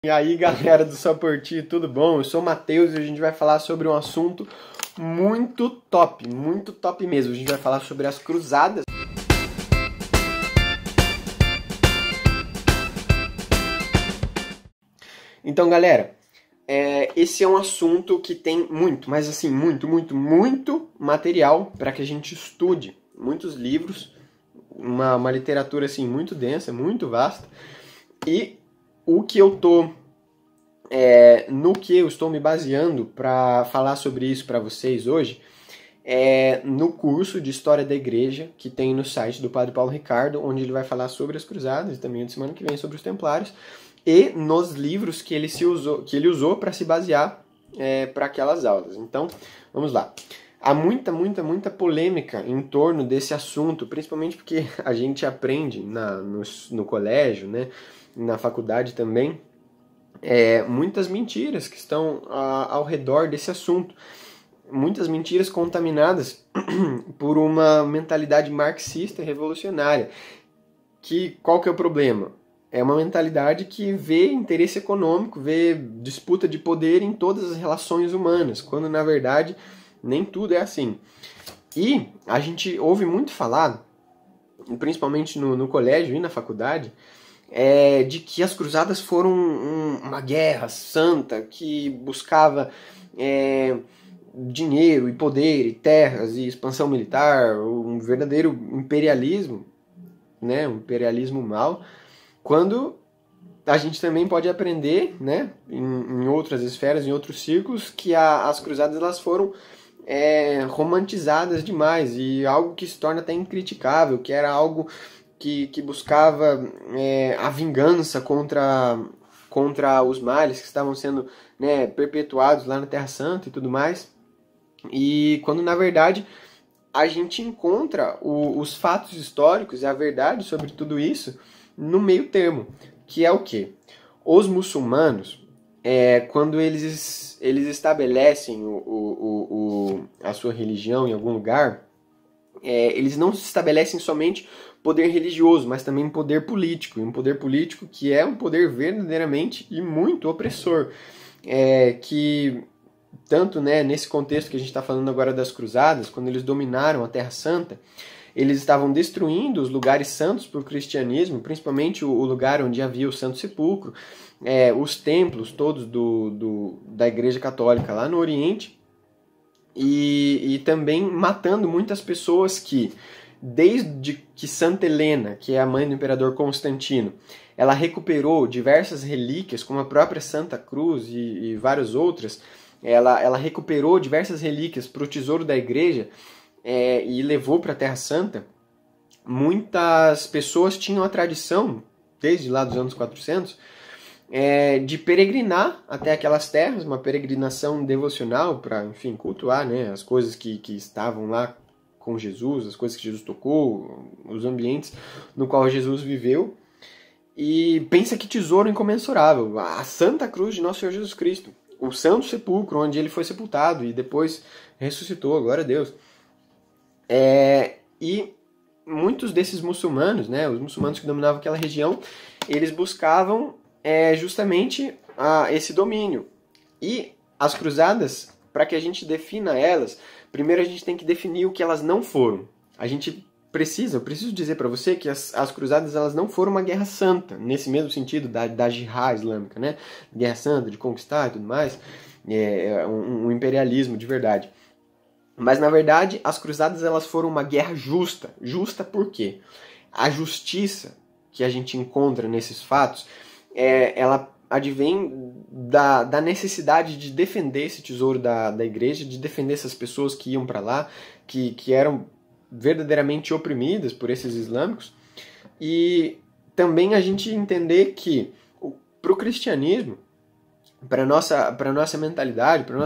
E aí, galera do Só Por Ti, tudo bom? Eu sou o Matheus e a gente vai falar sobre um assunto muito top mesmo. A gente vai falar sobre as cruzadas. Então, galera, esse é um assunto que tem muito, mas assim, muito material para que a gente estude. Muitos livros, uma literatura assim muito densa, muito vasta. E o que eu tô no que eu estou me baseando para falar sobre isso para vocês hoje é no curso de História da Igreja que tem no site do Padre Paulo Ricardo, onde ele vai falar sobre as cruzadas e também na semana que vem sobre os templários, e nos livros que ele usou para se basear para aquelas aulas. Então, vamos lá. Há muita polêmica em torno desse assunto, principalmente porque a gente aprende no colégio, né, na faculdade também, muitas mentiras que estão ao redor desse assunto. Muitas mentiras contaminadas por uma mentalidade marxista e revolucionária. Qual que é o problema? É uma mentalidade que vê interesse econômico, vê disputa de poder em todas as relações humanas, quando na verdade nem tudo é assim. E a gente ouve muito falar, principalmente no colégio e na faculdade, de que as cruzadas foram uma guerra santa que buscava dinheiro e poder e terras e expansão militar, um verdadeiro imperialismo, né, um imperialismo mau, quando a gente também pode aprender, né, em outras esferas, em outros círculos, que as cruzadas elas foram romantizadas demais e algo que se torna até incriticável, que era algo que buscava a vingança contra os males que estavam sendo, né, perpetuados lá na Terra Santa e tudo mais. E quando na verdade a gente encontra os fatos históricos e a verdade sobre tudo isso no meio termo, que é o quê? Os muçulmanos, quando eles estabelecem a sua religião em algum lugar, eles não estabelecem somente poder religioso, mas também poder político, e um poder político que é um poder verdadeiramente e muito opressor, que tanto, né, nesse contexto que a gente está falando agora das cruzadas, quando eles dominaram a Terra Santa, eles estavam destruindo os lugares santos para o cristianismo, principalmente o lugar onde havia o Santo Sepulcro, os templos todos da Igreja Católica lá no Oriente, e também matando muitas pessoas que, desde que Santa Helena, que é a mãe do imperador Constantino, ela recuperou diversas relíquias, como a própria Santa Cruz e várias outras, ela recuperou diversas relíquias para o tesouro da igreja e levou para a Terra Santa. Muitas pessoas tinham a tradição, desde lá dos anos 400, de peregrinar até aquelas terras, uma peregrinação devocional para, enfim, cultuar, né, as coisas que estavam lá com Jesus, as coisas que Jesus tocou, os ambientes no qual Jesus viveu. E pensa que tesouro incomensurável, a Santa Cruz de Nosso Senhor Jesus Cristo, o Santo Sepulcro, onde ele foi sepultado e depois ressuscitou, glória a Deus. E muitos desses muçulmanos, né, os muçulmanos que dominavam aquela região, eles buscavam justamente esse domínio. E as cruzadas, para que a gente defina elas, primeiro a gente tem que definir o que elas não foram. Eu preciso dizer para você que as cruzadas elas não foram uma guerra santa, nesse mesmo sentido da jihad islâmica, né? Guerra santa, de conquistar e tudo mais, um imperialismo de verdade. Mas na verdade as cruzadas elas foram uma guerra justa. Justa por quê? A justiça que a gente encontra nesses fatos, ela advém da necessidade de defender esse tesouro da igreja, de defender essas pessoas que iam para lá, que eram verdadeiramente oprimidas por esses islâmicos, e também a gente entender que para o cristianismo, para a nossa mentalidade, para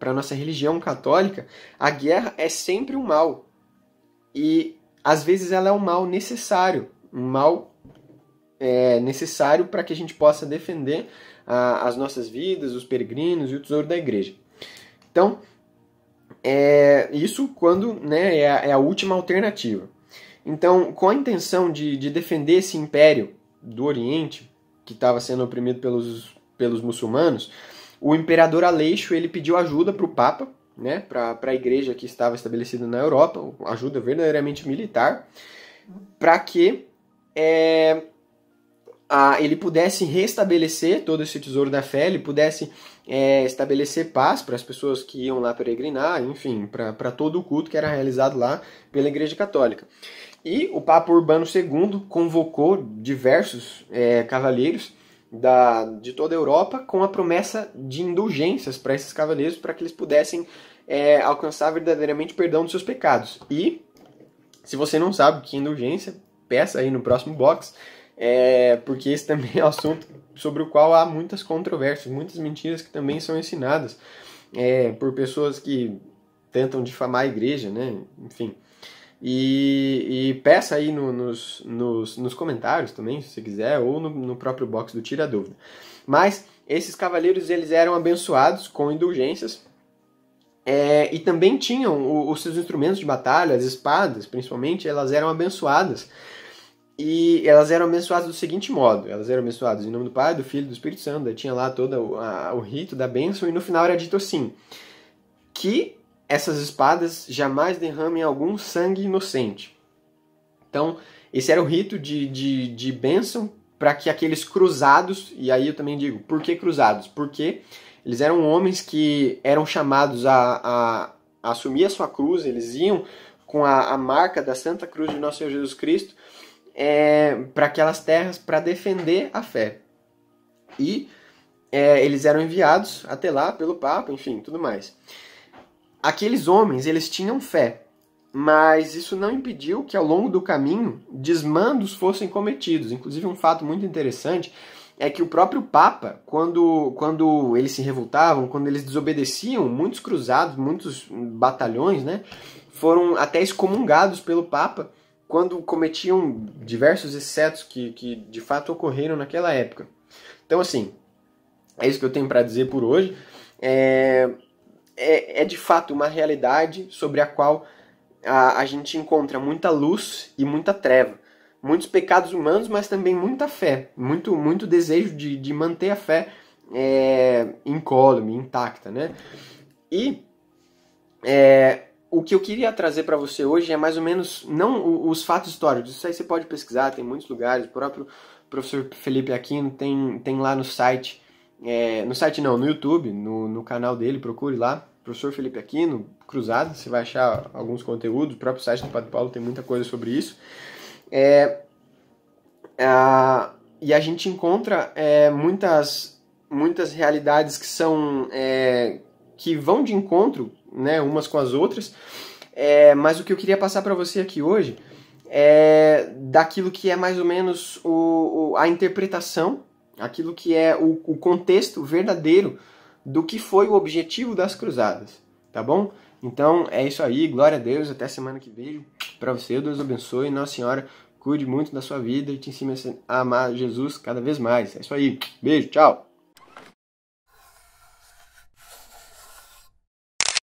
a nossa religião católica, a guerra é sempre um mal, e às vezes ela é um mal necessário, necessário para que a gente possa defender as nossas vidas, os peregrinos e o tesouro da igreja. Então, isso quando, né, é a última alternativa. Então, com a intenção de defender esse império do Oriente, que estava sendo oprimido pelos muçulmanos, o imperador Aleixo ele pediu ajuda para o Papa, né, para a igreja que estava estabelecida na Europa, ajuda verdadeiramente militar, para que ele pudesse restabelecer todo esse tesouro da fé, ele pudesse estabelecer paz para as pessoas que iam lá peregrinar, enfim, para todo o culto que era realizado lá pela Igreja Católica. E o Papa Urbano II convocou diversos cavalheiros de toda a Europa com a promessa de indulgências para esses cavaleiros, para que eles pudessem alcançar verdadeiramente perdão dos seus pecados. E, se você não sabe o que é indulgência, peça aí no próximo box, porque esse também é um assunto sobre o qual há muitas controvérsias, muitas mentiras que também são ensinadas por pessoas que tentam difamar a igreja, né? Enfim. E peça aí nos comentários também, se você quiser, ou no próprio box do Tira Dúvida. Mas esses cavaleiros eles eram abençoados com indulgências e também tinham os seus instrumentos de batalha, as espadas principalmente, elas eram abençoadas. E elas eram abençoadas do seguinte modo: elas eram abençoadas em nome do Pai, do Filho e do Espírito Santo. Tinha lá todo o rito da bênção, e no final era dito assim: que essas espadas jamais derramem algum sangue inocente. Então, esse era o rito de bênção para que aqueles cruzados, e aí eu também digo, por que cruzados? Porque eles eram homens que eram chamados a assumir a sua cruz, eles iam com a marca da Santa Cruz de Nosso Senhor Jesus Cristo para aquelas terras para defender a fé. E eles eram enviados até lá pelo Papa, enfim, tudo mais. Aqueles homens, eles tinham fé, mas isso não impediu que ao longo do caminho desmandos fossem cometidos. Inclusive um fato muito interessante é que o próprio Papa, quando eles se revoltavam, quando eles desobedeciam, muitos cruzados, muitos batalhões, né, foram até excomungados pelo Papa quando cometiam diversos excessos que de fato ocorreram naquela época. Então, assim, é isso que eu tenho para dizer por hoje. É de fato uma realidade sobre a qual a gente encontra muita luz e muita treva. Muitos pecados humanos, mas também muita fé. Muito desejo de manter a fé incólume, intacta, né? E o que eu queria trazer para você hoje é mais ou menos, não os fatos históricos, isso aí você pode pesquisar, tem muitos lugares, o próprio professor Felipe Aquino tem lá no site, no site não, no YouTube, no canal dele, procure lá, professor Felipe Aquino, Cruzada, você vai achar alguns conteúdos, o próprio site do Padre Paulo tem muita coisa sobre isso. E a gente encontra muitas realidades que são que vão de encontro, né, umas com as outras, mas o que eu queria passar para você aqui hoje é daquilo que é mais ou menos a interpretação, aquilo que é o contexto verdadeiro do que foi o objetivo das cruzadas, tá bom? Então é isso aí, glória a Deus, até semana que vem, para você, Deus abençoe, Nossa Senhora cuide muito da sua vida e te ensine a amar Jesus cada vez mais. É isso aí, beijo, tchau!